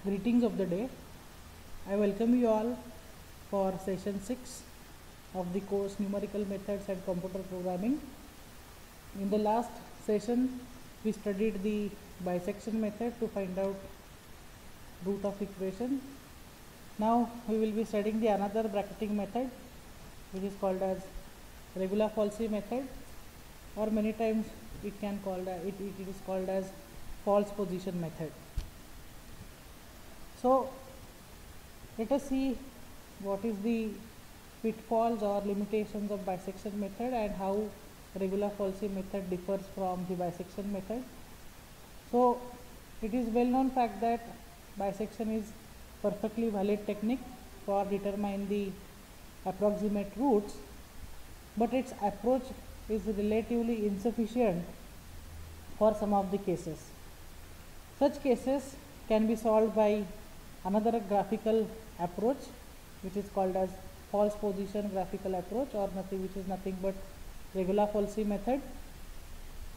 Greetings of the day. I welcome you all for session 6 of the course Numerical Methods and Computer Programming. In the last session, we studied the bisection method to find out root of equation. Now we will be studying the another bracketing method, which is called as Regula-Falsi method, or many times it is called as false position method. So let us see what is the pitfalls or limitations of bisection method and how Regula-Falsi method differs from the bisection method. So it is well known fact that bisection is perfectly valid technique for determining the approximate roots, but its approach is relatively insufficient for some of the cases. Such cases can be solved by another graphical approach, which is called as false position graphical approach, or which is nothing but Regula-Falsi method.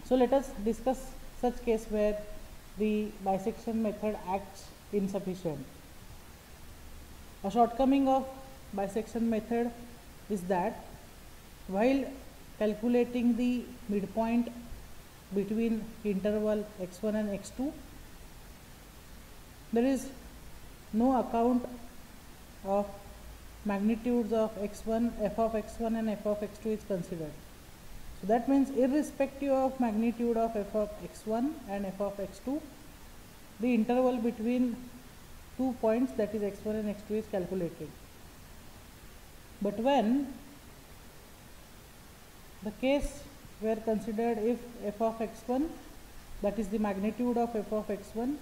So let us discuss such case where the bisection method acts insufficient. A shortcoming of bisection method is that while calculating the midpoint between interval x1 and x2, there is no account of magnitudes of x1, f of x1 and f of x2 is considered. So that means irrespective of magnitude of f of x1 and f of x2, the interval between 2 points, that is x1 and x2, is calculated. But when the case were considered, if f of x1, that is the magnitude of f of x1,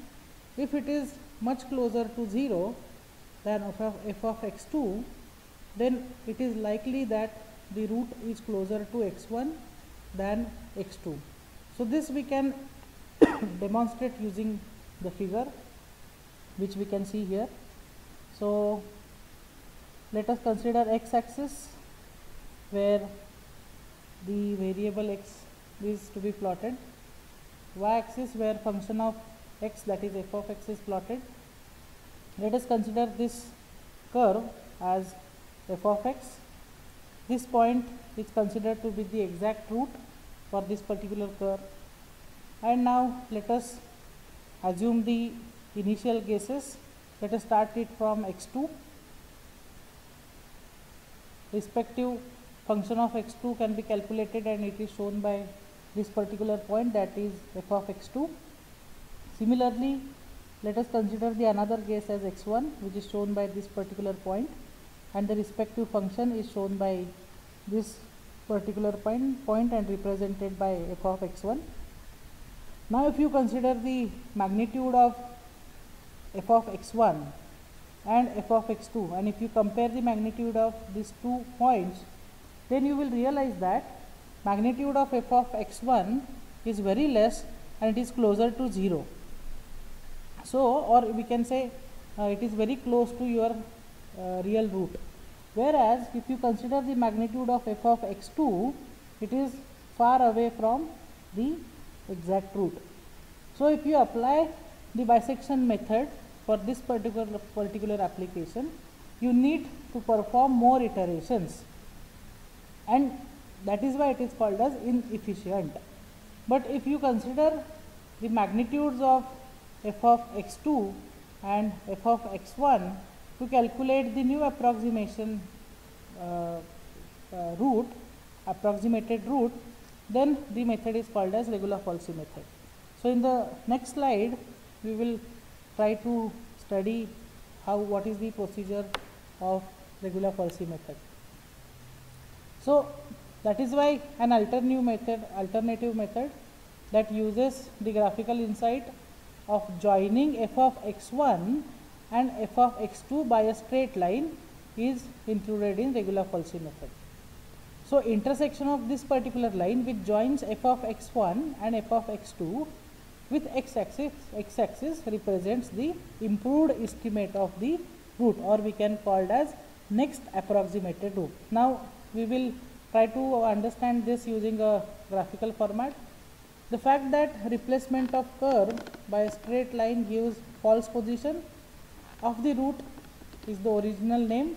if it is much closer to 0 than f of x2, then it is likely that the root is closer to x1 than x2. So this we can demonstrate using the figure which we can see here. So let us consider x-axis where the variable x is to be plotted, y-axis where function of x, that is f of x, is plotted. Let us consider this curve as f of x. This point is considered to be the exact root for this particular curve. And now let us assume the initial guesses. Let us start it from x2. Respective function of x2 can be calculated, and it is shown by this particular point, that is f of x2. Similarly, let us consider the another guess as x1, which is shown by this particular point, and the respective function is shown by this particular point and represented by f of x1. Now if you consider the magnitude of f of x1 and f of x2, and if you compare the magnitude of these 2 points, then you will realize that magnitude of f of x1 is very less and it is closer to 0. So, or we can say it is very close to your real root. Whereas if you consider the magnitude of f of x2, it is far away from the exact root. So if you apply the bisection method for this particular application, you need to perform more iterations, and that is why it is called as inefficient. But if you consider the magnitudes of f of x2 and f of x1 to calculate the new approximation approximated root, then the method is called as Regula-Falsi method. So in the next slide, we will try to study what is the procedure of Regula-Falsi method. So that is why an alternative method that uses the graphical insight of joining f of x1 and f of x2 by a straight line is included in Regula-Falsi method. So intersection of this particular line which joins f of x1 and f of x2 with x-axis represents the improved estimate of the root, or we can call it as next approximated root. Now we will try to understand this using a graphical format. The fact that replacement of curve by a straight line gives false position of the root is the original name.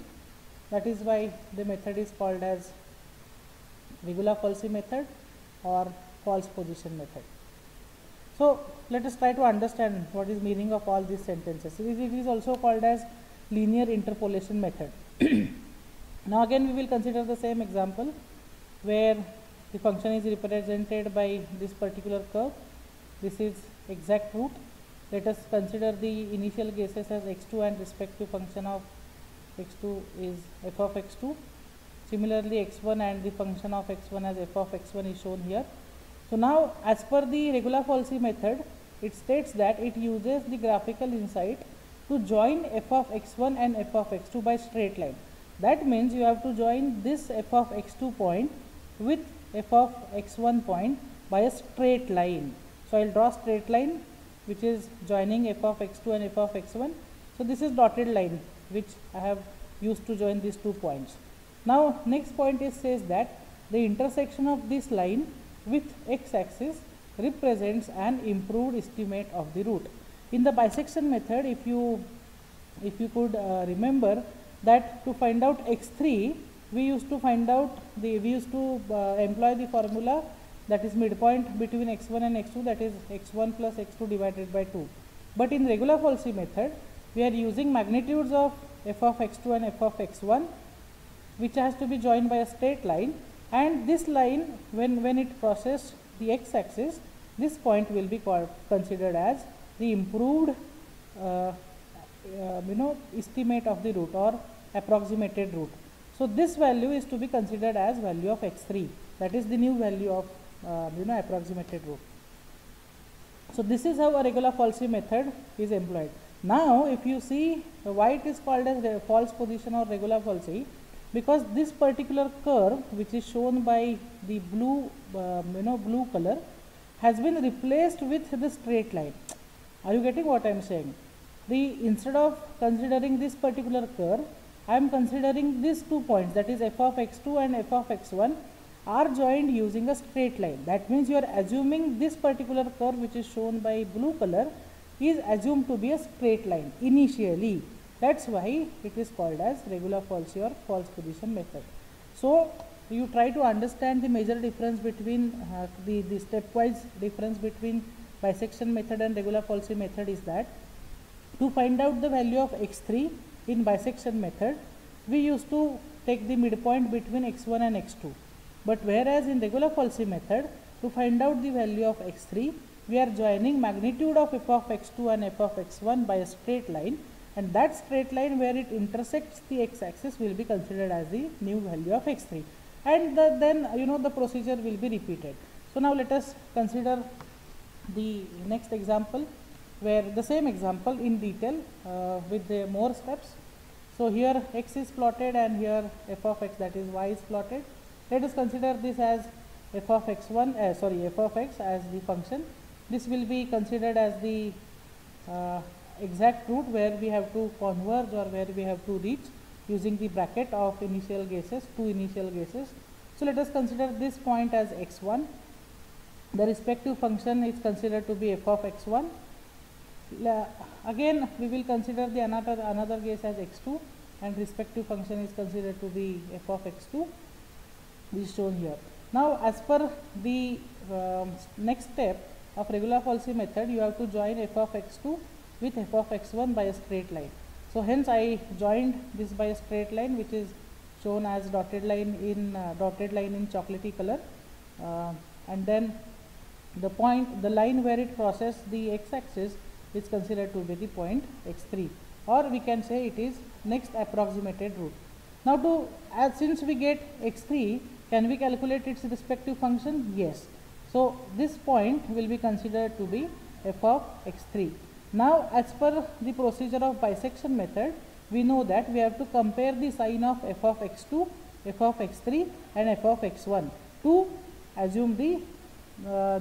That is why the method is called as regula-Falsi method or false position method. So let us try to understand what is meaning of all these sentences. It is also called as linear interpolation method. Now again we will consider the same example where the function is represented by this particular curve. This is exact root. Let us consider the initial guesses as x2 and respective function of x2 is f of x2. Similarly x1 and the function of x1 as f of x1 is shown here. So now as per the regula-Falsi method, it states that it uses the graphical insight to join f of x1 and f of x2 by straight line. That means you have to join this f of x2 point with f of x1 point by a straight line. So I will draw straight line which is joining f of x2 and f of x1. So this is dotted line which I have used to join these 2 points. Now next point is says that the intersection of this line with x-axis represents an improved estimate of the root. In the bisection method, if you could remember that to find out x3, we used to employ the formula that is midpoint between x1 and x2, that is x1 plus x2 divided by 2. But in regula-Falsi method, we are using magnitudes of f of x2 and f of x1, which has to be joined by a straight line, and this line when it crosses the x-axis, this point will be considered as the improved estimate of the root or approximated root. So this value is to be considered as value of x3, that is the new value of approximated root. So this is how a regula-Falsi method is employed. Now if you see why it is called as false position or regula-Falsi, because this particular curve which is shown by the blue blue color has been replaced with the straight line. Are you getting what I am saying? Instead of considering this particular curve, I am considering these 2 points, that is f of x2 and f of x1 are joined using a straight line. That means you are assuming this particular curve which is shown by blue color is assumed to be a straight line initially. That's why it is called as regula-Falsi or false position method. So you try to understand the major difference between the stepwise difference between bisection method and regula-Falsi method is that to find out the value of x3 in bisection method, we used to take the midpoint between x1 and x2. But whereas in regula-Falsi method, to find out the value of x3, we are joining magnitude of f of x2 and f of x1 by a straight line, and that straight line where it intersects the x-axis will be considered as the new value of x3, and then the procedure will be repeated. So now let us consider the next example, where the same example in detail with the more steps. So here x is plotted and here f of x, that is y, is plotted. Let us consider this as f of x1 f of x as the function. This will be considered as the exact root where we have to converge or where we have to reach using the bracket of initial guesses, 2 initial guesses. So let us consider this point as x1. The respective function is considered to be f of x1. Again we will consider the another guess as x2, and respective function is considered to be f of x2, which is shown here. Now as per the next step of regula-Falsi method, you have to join f of x2 with f of x1 by a straight line. So hence I joined this by a straight line, which is shown as dotted line in chocolatey color, and then the line where it crosses the x-axis is considered to be the point x3, or we can say it is next approximated root. Now since we get x3, can we calculate its respective function? Yes. So this point will be considered to be f of x3. Now as per the procedure of bisection method, we know that we have to compare the sign of f of x2, f of x3 and f of x1 to assume the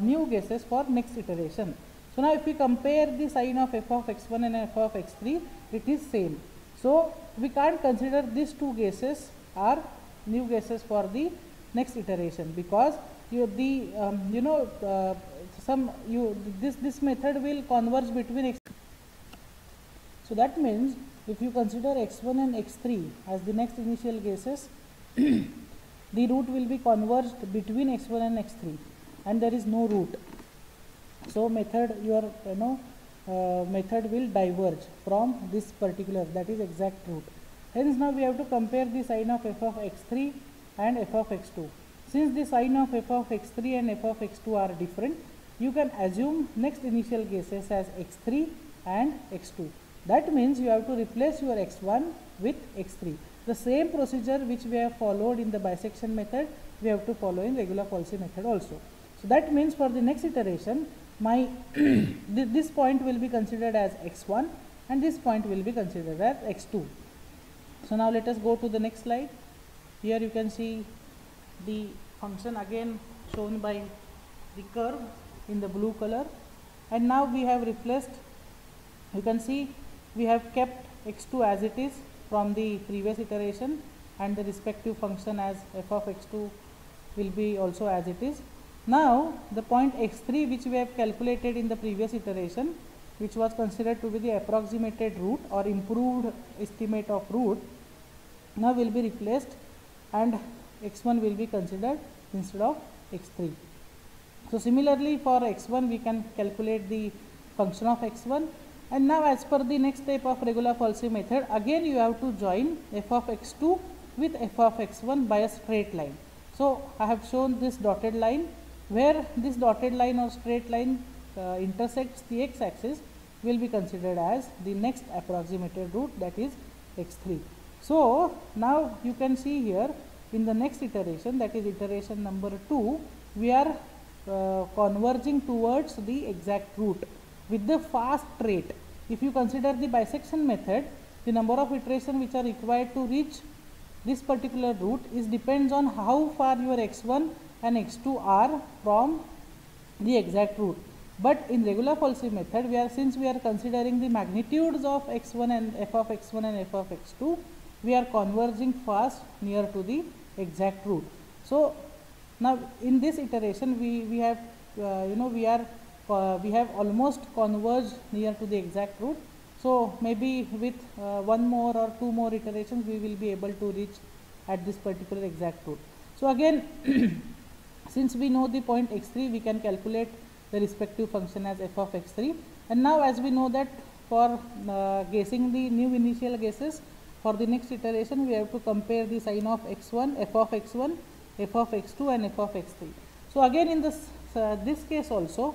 new guesses for next iteration. So now if we compare the sign of f of x1 and f of x3, it is same. So we can't consider these 2 guesses are new guesses for the next iteration, because this method will converge between x. So that means if you consider x1 and x3 as the next initial guesses, the root will be converged between x1 and x3 and there is no root. So method method will diverge from this particular, that is exact root. Hence now we have to compare the sign of f of x3 and f of x2. Since the sign of f of x3 and f of x2 are different, you can assume next initial guesses as x3 and x2. That means you have to replace your x1 with x3. The same procedure which we have followed in the bisection method, we have to follow in regular Falsey method also. So that means for the next iteration, my this point will be considered as x1 and this point will be considered as x2. So now let us go to the next slide. Here you can see the function again shown by the curve in the blue color, and now we have replaced, you can see we have kept x2 as it is from the previous iteration and the respective function as f of x2 will be also as it is. Now the point x3 which we have calculated in the previous iteration, which was considered to be the approximated root or improved estimate of root, now will be replaced and x1 will be considered instead of x3. So similarly for x1 we can calculate the function of x1, and now as per the next step of regular Falsey method, again you have to join f of x2 with f of x1 by a straight line. So I have shown this dotted line, where this dotted line or straight line intersects the x-axis will be considered as the next approximated root, that is x3. So now you can see here in the next iteration, that is iteration number 2, we are converging towards the exact root with the fast rate. If you consider the bisection method, the number of iterations which are required to reach this particular root is depends on how far your x1 and x2 are from the exact root. But in regular Falsey method, since we are considering the magnitudes of x1 and f of x1 and f of x2, we are converging fast near to the exact root. So now in this iteration we have we have almost converged near to the exact root. So maybe with one more or two more iterations we will be able to reach at this particular exact root. So again since we know the point x3, we can calculate the respective function as f of x3. And now as we know that for guessing the new initial guesses for the next iteration, we have to compare the sign of x1, f of x1, f of x2 and f of x3. So again in this case also,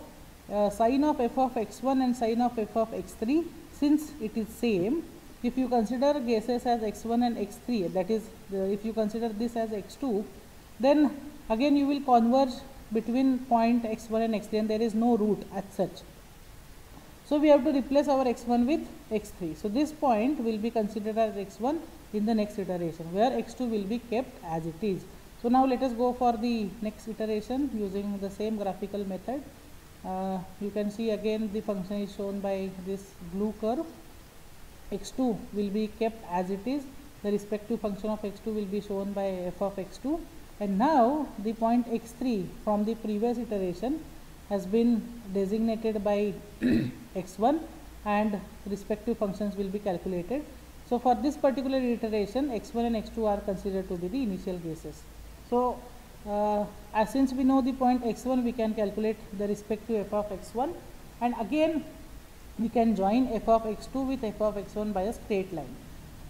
sign of f of x1 and sign of f of x3, since it is same, if you consider guesses as x1 and x3, that is if you consider this as x2, then again you will converge between point x1 and x3 and there is no root as such. So we have to replace our x1 with x3. So this point will be considered as x1 in the next iteration, where x2 will be kept as it is. So now let us go for the next iteration using the same graphical method. You can see again the function is shown by this blue curve. x2 will be kept as it is. The respective function of x2 will be shown by f of x2. And now the point x3 from the previous iteration has been designated by x1 and respective functions will be calculated. So for this particular iteration, x1 and x2 are considered to be the initial guesses. So since we know the point x1, we can calculate the respective f of x1, and again we can join f of x2 with f of x1 by a straight line.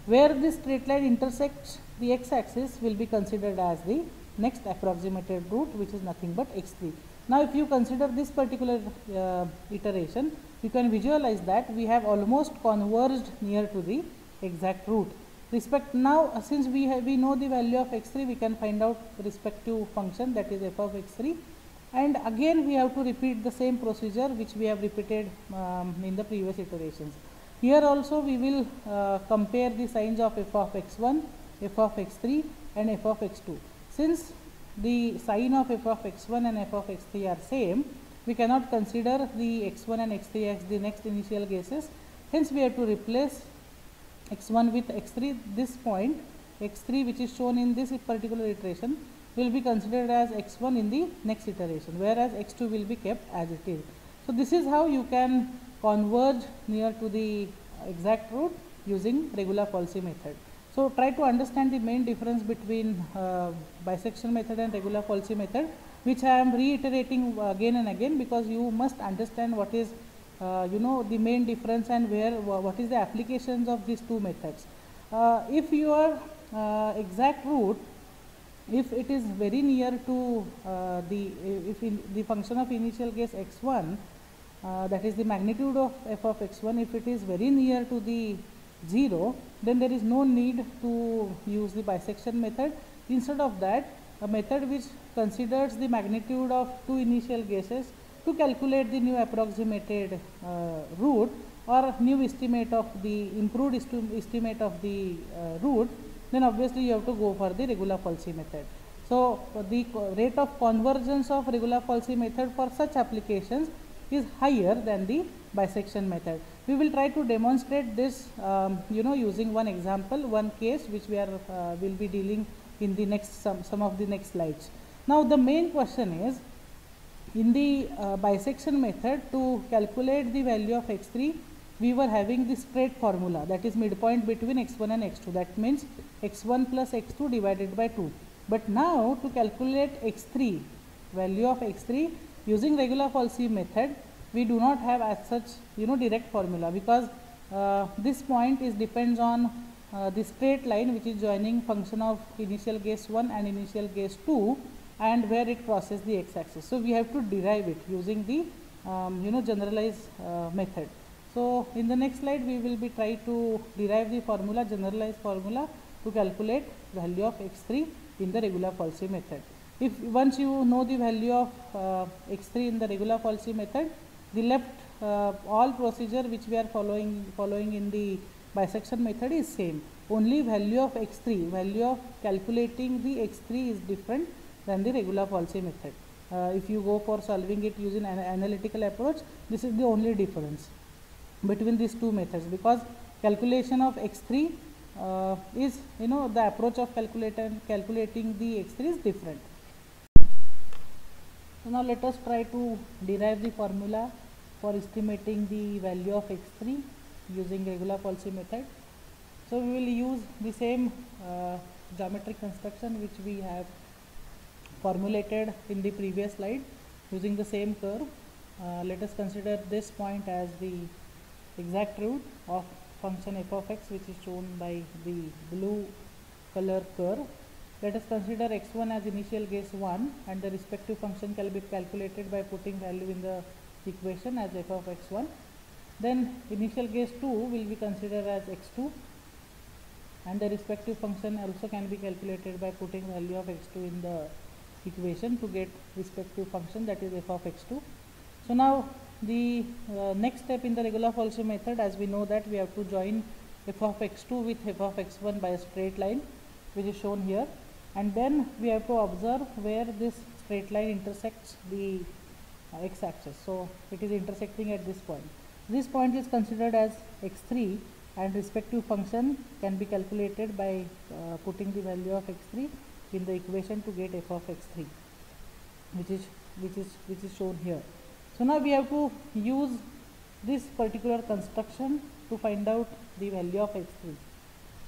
Where this straight line intersects the x-axis will be considered as the next approximated root, which is nothing but x3. Now if you consider this particular iteration, you can visualize that we have almost converged near to the exact root. Now since we know the value of x3, we can find out the respective function, that is f of x3, and again we have to repeat the same procedure which we have repeated in the previous iterations. Here also we will compare the signs of f of x1, f of x3 and f of x2. Since the sign of f of x1 and f of x3 are same, we cannot consider the x1 and x3 as the next initial guesses. Hence we have to replace x1 with x3. This point x3 which is shown in this particular iteration will be considered as x1 in the next iteration, whereas x2 will be kept as it is. So this is how you can converge near to the exact root using regular policy method. So try to understand the main difference between bisection method and regular policy method, which I am reiterating again and again, because you must understand what is the main difference and what is the applications of these two methods. If your exact root, if it is very near to the function of initial guess x1, that is the magnitude of f of x1, if it is very near to the 0, then there is no need to use the bisection method. Instead of that, a method which considers the magnitude of two initial guesses to calculate the new approximated root or new estimate of the improved estimate of the root, then obviously you have to go for the regular policy method. So the rate of convergence of regular policy method for such applications is higher than the bisection method. We will try to demonstrate this using one example, one case, which we are will be dealing in the next some of the next slides. Now the main question is, in the bisection method, to calculate the value of x3, we were having the straight formula, that is midpoint between x1 and x2, that means x1 plus x2 divided by 2. But now to calculate x3, value of x3 using regular policy method, we do not have as such direct formula, because this point is depends on the straight line which is joining function of initial guess 1 and initial guess 2, and where it crosses the x-axis. So we have to derive it using the generalized method. So in the next slide we will be try to derive the formula, generalized formula, to calculate value of x3 in the regular policy method. If once you know the value of x3 in the regular policy method, the left all procedure which we are following in the bisection method is same. Only value of x3, value of calculating the x3 is different than the regular policy method. If you go for solving it using an analytical approach, this is the only difference between these two methods, because calculation of x3 is the approach of calculating the x3 is different. So now let us try to derive the formula for estimating the value of x3 using regular policy method. So we will use the same geometric construction which we have formulated in the previous slide using the same curve. Let us consider this point as the exact root of function f of x, which is shown by the blue color curve. Let us consider x1 as initial guess 1, and the respective function can be calculated by putting value in the equation as f of x1. Then initial guess 2 will be considered as x2, and the respective function also can be calculated by putting value of x2 in the equation to get respective function, that is f of x2. So now the next step in the regular policy method, as we know that we have to join f of x2 with f of x1 by a straight line, which is shown here, and then we have to observe where this straight line intersects the x-axis. So it is intersecting at this point. This point is considered as x3, and respective function can be calculated by putting the value of x3 in the equation to get f of x3, which is shown here. So now we have to use this particular construction to find out the value of x3.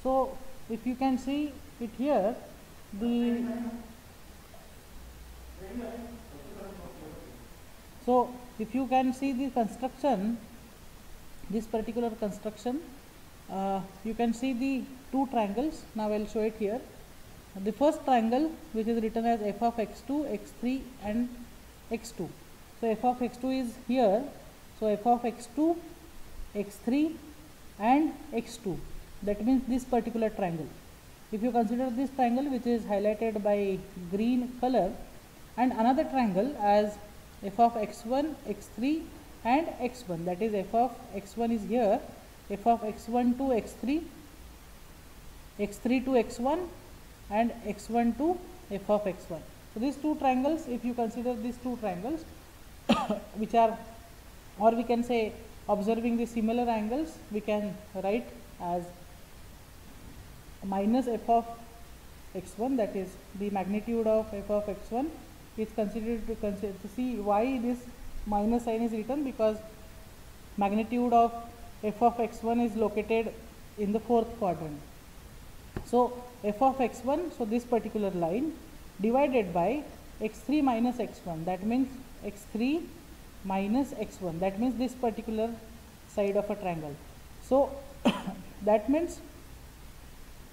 So if you can see it here, if you can see the construction, this particular construction, you can see the two triangles. Now I will show it here. The first triangle, which is written as f of x2, x3 and x2. So f of x2 is here. So f of x2, x3 and x2, that means this particular triangle. If you consider this triangle, which is highlighted by green color, and another triangle as f of x1, x3 and x1, that is f of x1 is here, f of x1 to x3, x3 to x1 and x1 to f of x1. So these two triangles, if you consider these two triangles which are, or we can say, observing the similar angles, we can write as minus f of x1, that is the magnitude of f of x1 is considered to see why this minus sign is written, because magnitude of f of x1 is located in the fourth quadrant. So f of x1, so this particular line divided by x3 minus x1, that means x3 minus x1, that means this particular side of a triangle. So that means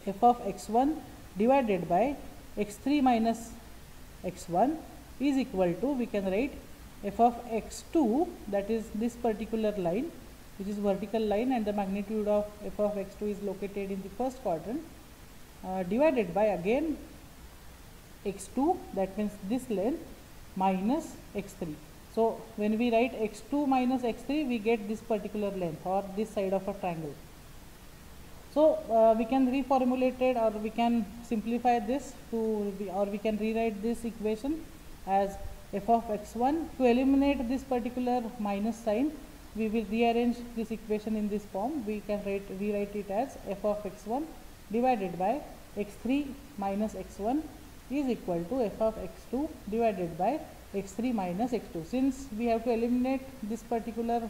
f of x1 divided by x3 minus x1 is equal to, we can write f of x2, that is this particular line which is vertical line and the magnitude of f of x2 is located in the first quadrant, divided by again x2, that means this length, minus x3. So when we write x2 minus x3, we get this particular length or this side of a triangle. So we can reformulate it, or we can simplify this to, or we can rewrite this equation as f of x1. To eliminate this particular minus sign, we will rearrange this equation in this form. We can rewrite it as f of x1 divided by x3 minus x1 is equal to f of x2 divided by x3 minus x2. Since we have to eliminate this particular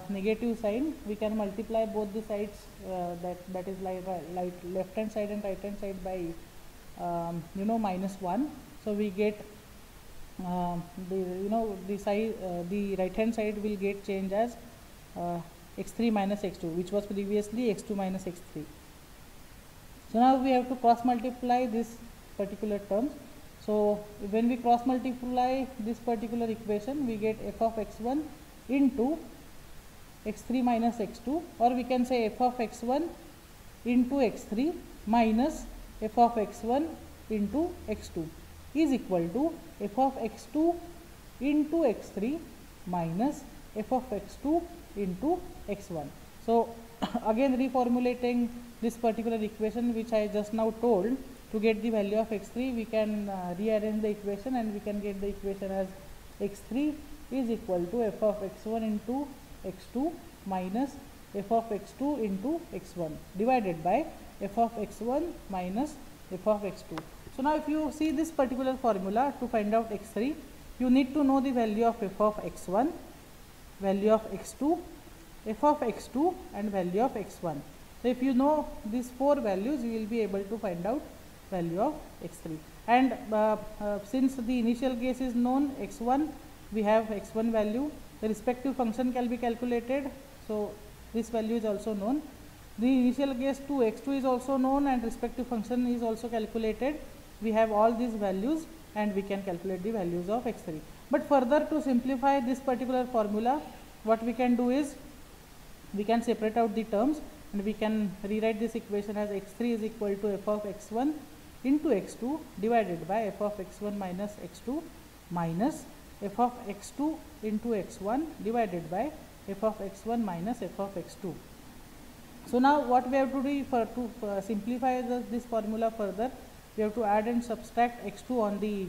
negative sign, we can multiply both the sides, that is like left hand side and right hand side by minus 1. So we get the right hand side will get changed as x3 minus x2, which was previously x2 minus x3. So now we have to cross multiply this particular terms. So when we cross multiply this particular equation, we get f of x1 into x3 minus x2, or we can say f of x1 into x3 minus f of x1 into x2 is equal to f of x2 into x3 minus f of x2 into x1. So again reformulating this particular equation which I just now told, to get the value of x3, we can rearrange the equation and we can get the equation as x3 is equal to f of x1 into x2 minus f of x2 into x1 divided by f of x1 minus f of x2. So now if you see this particular formula to find out x3, you need to know the value of f of x1, value of x2, f of x2 and value of x1. So if you know these four values, you will be able to find out value of x3. And since the initial case is known, x1, we have x1 value, the respective function can be calculated. So this value is also known. The initial case 2, x2 is also known and respective function is also calculated. We have all these values and we can calculate the values of x3. But further, to simplify this particular formula, what we can do is we can separate out the terms and we can rewrite this equation as x3 is equal to f of x1 into x2 divided by f of x1 minus x2 minus f of x2 into x1 divided by f of x1 minus f of x2. So now what we have to do to simplify this formula further, we have to add and subtract x2 on the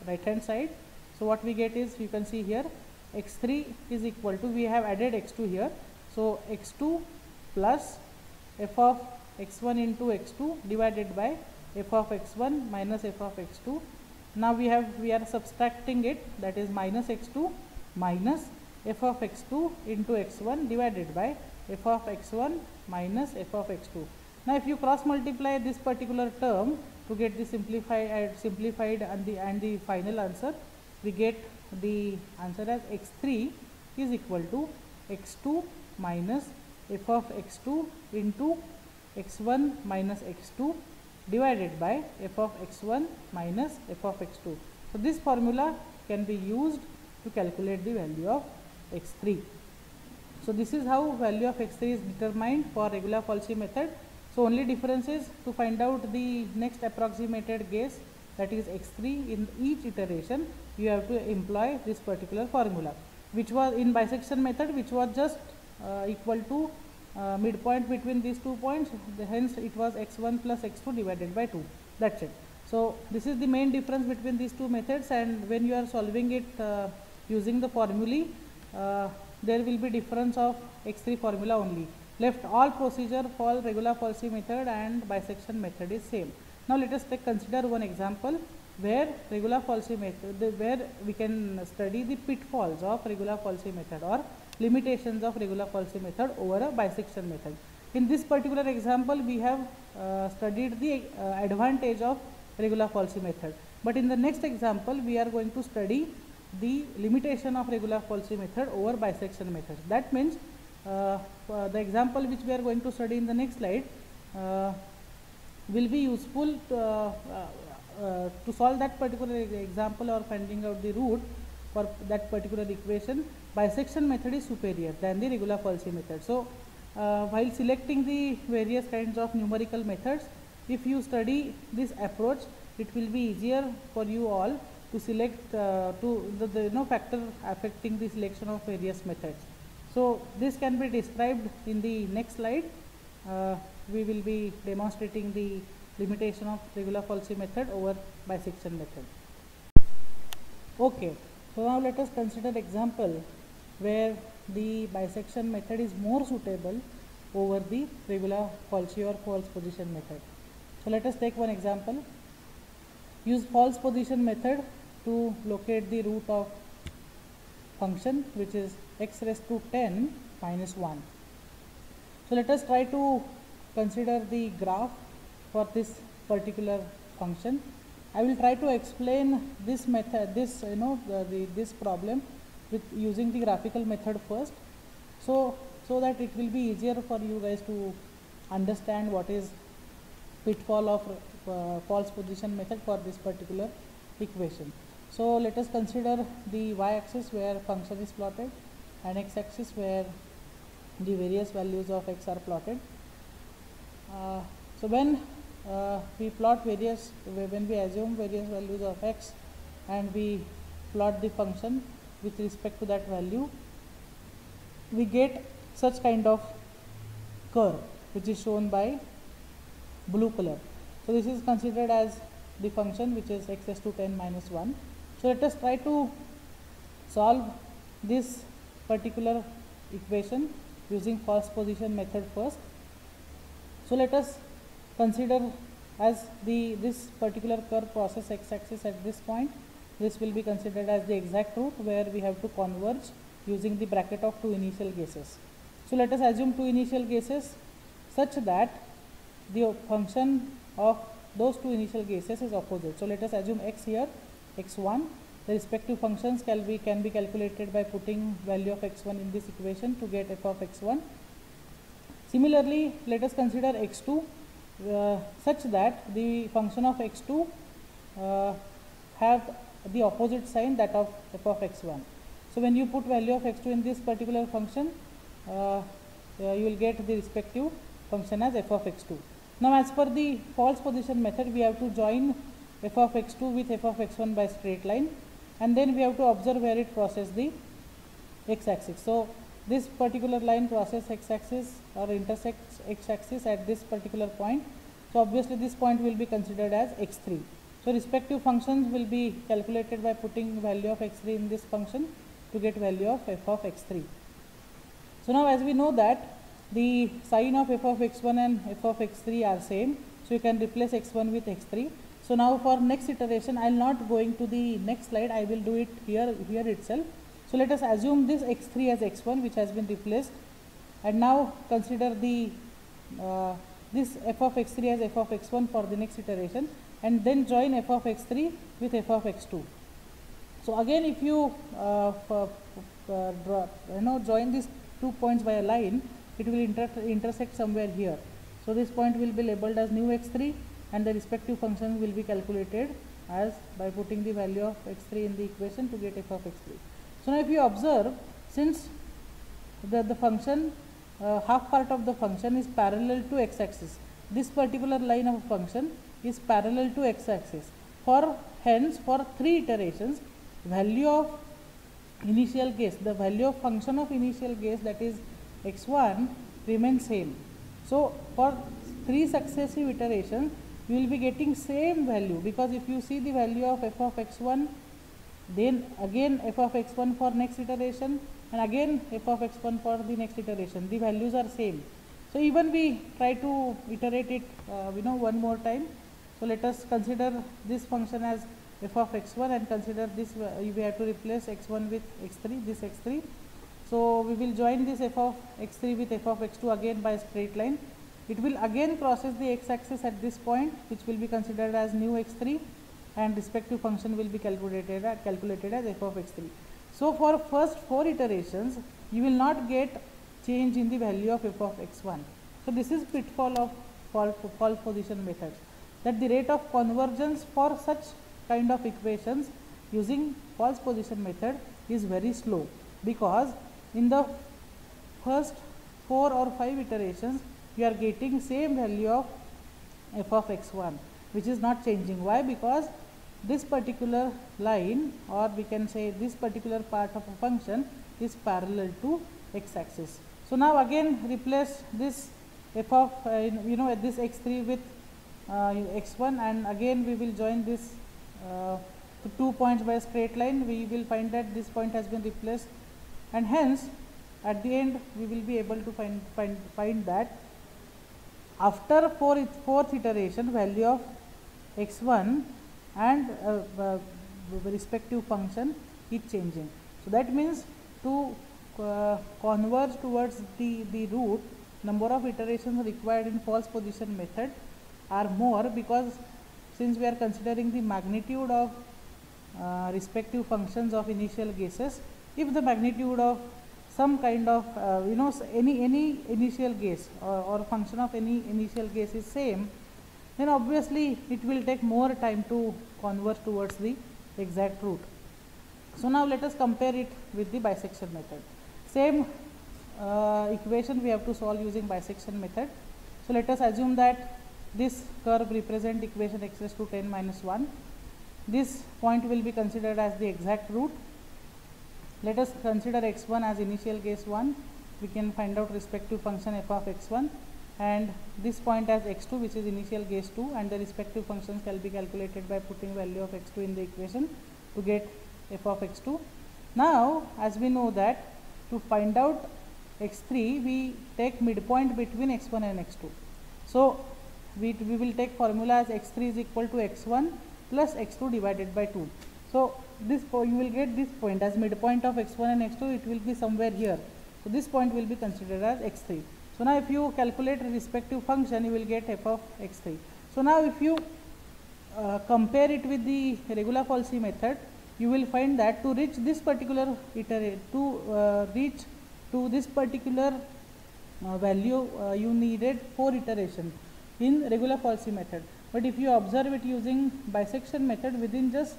right hand side. So what we get is, you can see here, x3 is equal to, we have added x2 here, so x2 plus f of x1 into x2 divided by f of x1 minus f of x2. Now we are subtracting it, that is minus x2 minus f of x2 into x1 divided by f of x1 minus f of x2. Now if you cross multiply this particular term to get the simplified and the final answer, we get the answer as x3 is equal to x2 minus f of x2 into x1 minus x2 divided by f of x1 minus f of x2. So this formula can be used to calculate the value of x3. So this is how value of x3 is determined for regular falsy method. So only difference is to find out the next approximated guess, that is x3, in each iteration you have to employ this particular formula, which was in bisection method, which was just equal to midpoint between these 2 points, hence it was x1 plus x2 divided by 2, that's it. So this is the main difference between these two methods, and when you are solving it using the formulae, there will be difference of x3 formula only. Left all procedure for regular falsy method and bisection method is same. Now let us consider one example where regular falsy method, where we can study the pitfalls of regular falsy method, or limitations of regular policy method over a bisection method. In this particular example, we have studied the advantage of regular policy method, but in the next example we are going to study the limitation of regular policy method over bisection method. That means the example which we are going to study in the next slide will be useful to solve that particular example or finding out the root for that particular equation. Bisection method is superior than the regular policy method. So while selecting the various kinds of numerical methods, if you study this approach, it will be easier for you all to select the factor affecting the selection of various methods. So this can be described in the next slide. We will be demonstrating the limitation of regular policy method over bisection method. Okay, so now let us consider example where the bisection method is more suitable over the regular policy or false position method. So let us take one example. Use false position method to locate the root of function which is x raised to 10 minus 1. So let us try to consider the graph for this particular function. I will try to explain this method, this problem with using the graphical method first, so that it will be easier for you guys to understand what is pitfall of false position method for this particular equation. So let us consider the y-axis where function is plotted and x-axis where the various values of x are plotted. So when we plot various, when we assume various values of x and we plot the function with respect to that value, we get such kind of curve which is shown by blue color. So this is considered as the function which is x raised to 10 minus 1. So let us try to solve this particular equation using false position method first. So let us consider as this particular curve crosses x-axis at this point. This will be considered as the exact root where we have to converge using the bracket of two initial guesses. So let us assume two initial guesses such that the function of those two initial guesses is opposite. So let us assume x here, x1. The respective functions can be calculated by putting value of x1 in this equation to get f of x1. Similarly, let us consider x2 such that the function of x2 have the opposite sign, that of f of x1. So when you put value of x2 in this particular function, you will get the respective function as f of x2. Now as per the false position method, we have to join f of x2 with f of x1 by straight line, and then we have to observe where it crosses the x-axis. So this particular line crosses x-axis or intersects x-axis at this particular point. So obviously this point will be considered as x3. So respective functions will be calculated by putting value of x3 in this function to get value of f of x3. So now as we know that the sign of f of x1 and f of x3 are same, so you can replace x1 with x3. So now for next iteration, I am not going to the next slide, I will do it here itself. So let us assume this x3 as x1 which has been replaced, and now consider the this f of x3 as f of x1 for the next iteration, and then join f of x3 with f of x2. So again, if you join these 2 points by a line, it will intersect somewhere here. So this point will be labeled as new x3, and the respective function will be calculated as by putting the value of x3 in the equation to get f of x3. So now if you observe, since the function half part of the function is parallel to x-axis, this particular line of function is parallel to x-axis. Hence for 3 iterations, value of initial guess, the value of function of initial guess, that is x1, remains same. So for 3 successive iterations, you will be getting same value, because if you see the value of f of x1, then again f of x1 for next iteration, and again f of x1 for the next iteration, the values are same. So even we try to iterate it one more time. So let us consider this function as f of x1 and consider this, we have to replace x1 with x3, this x3. So we will join this f of x3 with f of x2 again by a straight line. It will again crosses the x-axis at this point, which will be considered as new x3, and respective function will be calculated as f of x3. So for first 4 iterations, you will not get change in the value of f of x1. So this is pitfall of false position methods, that the rate of convergence for such kind of equations using false position method is very slow, because in the first 4 or 5 iterations you are getting same value of f of x1, which is not changing. Why? Because this particular line, or we can say this particular part of a function, is parallel to x-axis. So now again replace this f of this x3 with x1, and again we will join this to 2 points by a straight line. We will find that this point has been replaced, and hence at the end we will be able to find that after fourth iteration, value of x1 and respective function is changing. So that means to converge towards the root, number of iterations required in false position method are more, because since we are considering the magnitude of respective functions of initial guesses, if the magnitude of some kind of any initial guess or function of any initial guess is same, then obviously it will take more time to converge towards the exact root. So now let us compare it with the bisection method. Same equation we have to solve using bisection method. So let us assume that this curve represent equation x raised to 10 minus 1. This point will be considered as the exact root. Let us consider x1 as initial guess 1. We can find out respective function f of x1, and this point as x2, which is initial guess 2, and the respective functions can be calculated by putting value of x2 in the equation to get f of x2. Now as we know that to find out x3, we take midpoint between x1 and x2. So we will take formula as x3 is equal to x1 plus x2 divided by 2. So this you will get this point as midpoint of x1 and x2. It will be somewhere here. So this point will be considered as x3. So now if you calculate a respective function, you will get f of x3. So now if you compare it with the regular falsy method, you will find that to reach this particular reach to this particular value, you needed 4 iterations in regular falsy method. But if you observe it using bisection method, within just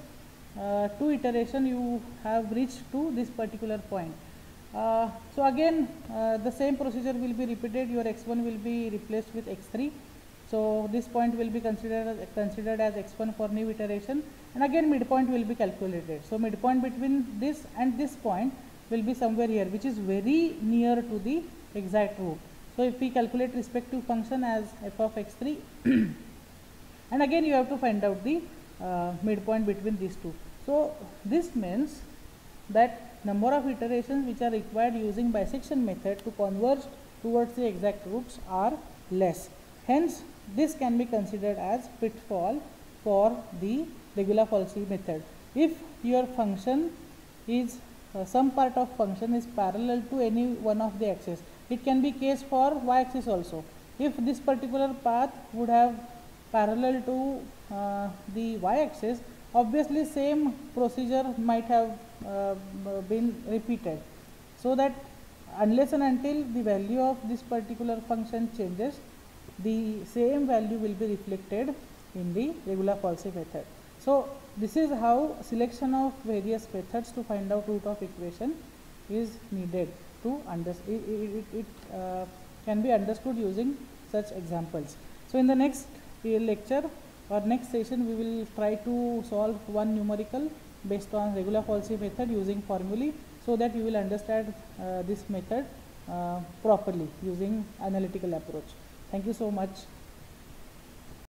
2 iterations you have reached to this particular point. So again the same procedure will be repeated. Your x1 will be replaced with x3. So this point will be considered as x1 for new iteration, and again midpoint will be calculated. So midpoint between this and this point will be somewhere here, which is very near to the exact root. So if we calculate respective function as f of x3 and again you have to find out the midpoint between these two. So this means that number of iterations which are required using bisection method to converge towards the exact roots are less. Hence this can be considered as pitfall for the regular falsy method. If your function is some part of function is parallel to any one of the axes, it can be case for y-axis also. If this particular path would have parallel to the y-axis, obviously same procedure might have been repeated, so that unless and until the value of this particular function changes, the same value will be reflected in the regular falsy method. So this is how selection of various methods to find out root of equation is needed to understand. It can be understood using such examples. So in the next lecture or next session, we will try to solve one numerical based on regular falsy method using formulae, so that you will understand this method properly using analytical approach. Thank you so much.